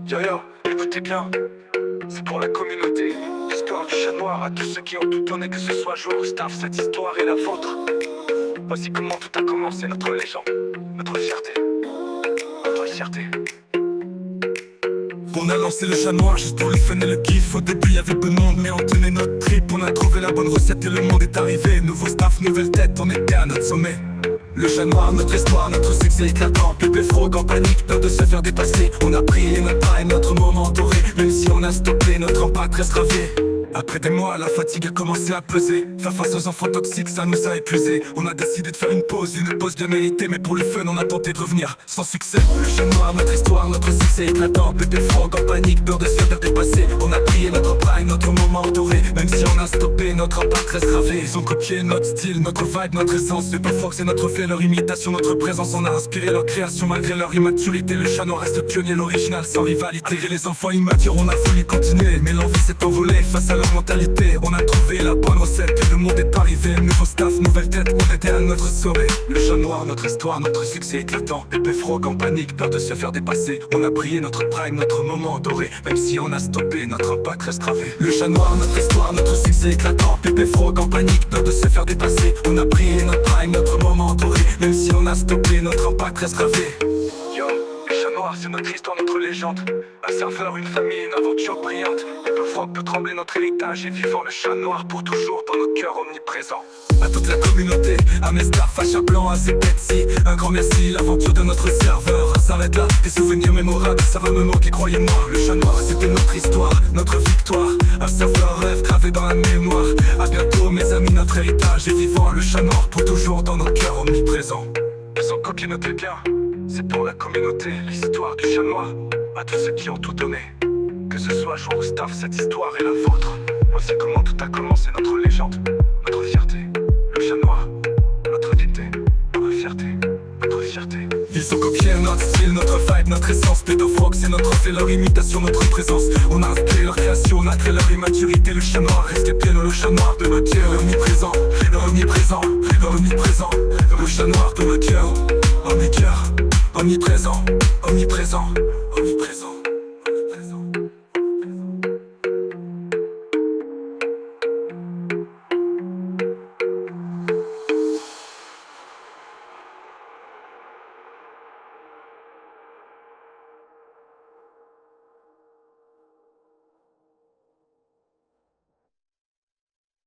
Yo yo, écoutez bien, c'est pour la communauté. L'histoire du chat noir à tous ceux qui ont tout donné, que ce soit jour ou staff, cette histoire est la vôtre. Voici comment tout a commencé, notre légende, notre fierté, notre fierté. On a lancé le chat noir juste pour le fun et le kiff. Au début y'avait peu de monde mais on tenait notre trip. On a trouvé la bonne recette et le monde est arrivé. Nouveau staff, nouvelle tête, on était à notre sommet. Le chat noir, notre histoire, notre succès éclatant. Pépé Frog en panique, peur de se faire dépasser. On a pris notre time, notre moment doré. Même si on a stoppé, notre impact reste gravé. Après des mois, la fatigue a commencé à peser. Faire face aux enfants toxiques, ça nous a épuisés. On a décidé de faire une pause bien méritée. Mais pour le fun, on a tenté de revenir sans succès. Le chat noir, notre histoire, notre succès éclatant. Pépé Frog en panique, peur de se faire dépasser. On a pris notre prime, notre moment doré. Même si on a stoppé, notre impact reste gravé. Ils ont copié notre style, notre vibe, notre essence. Pépé Frog c'est notre fait, leur imitation, notre présence. On a inspiré leur création malgré leur immaturité. Le chat noir reste pionnier, l'original sans rivalité. Malgré les enfants immatures, on a voulu continuer. Mais l'envie s'est envolée face à leur mentalité. On a trouvé la bonne recette et le monde est arrivé. Nouveau staff, nouvelle tête, on était à notre sommet. Le chat noir, notre histoire, notre succès éclatant. Pépé Frog en panique, peur de se faire dépasser. On a brillé notre prime, notre moment doré. Même si on a stoppé, notre impact reste gravé. Le chat noir, notre histoire, notre succès éclatant. Pépé Frog en panique, peur de se faire dépasser. On a brillé notre prime, notre moment doré. Même si on a stoppé, notre impact reste gravé. Yo, le chat noir c'est notre histoire, notre légende. Un serveur, une famille, une aventure brillante. Pépé Frog peut trembler notre héritage et vivant le chat noir pour toujours dans nos cœurs omniprésents. À toute la communauté, à mes staff, à Chablanc, à Zepetsi, un grand merci, l'aventure de notre serveur s'arrête là, des souvenirs mémorables, ça va me manquer, croyez-moi. Le chat noir, c'était notre histoire, notre victoire, un serveur rêve gravé dans la mémoire. À bientôt mes amis, notre héritage est vivant, le chat noir pour toujours dans nos cœurs omniprésents. Ils ont copié notre bien, c'est pour la communauté. L'histoire du chat noir, à tous ceux qui ont tout donné. Que ce soit jour ou staff, cette histoire est la vôtre. Voici comment tout a commencé, notre légende, notre fierté. Le chat noir, notre unité, notre fierté, notre fierté. Ils ont copié notre style, notre vibe, notre essence. Pépé Frog c'est notre fait, leur imitation, notre présence. On a inspiré leur création, on a créé leur immaturité. Le chat noir reste piano, le chat noir de notre cœur omniprésent, omniprésent, omniprésent. Le chat noir de notre cœur, omniprésent, omniprésent.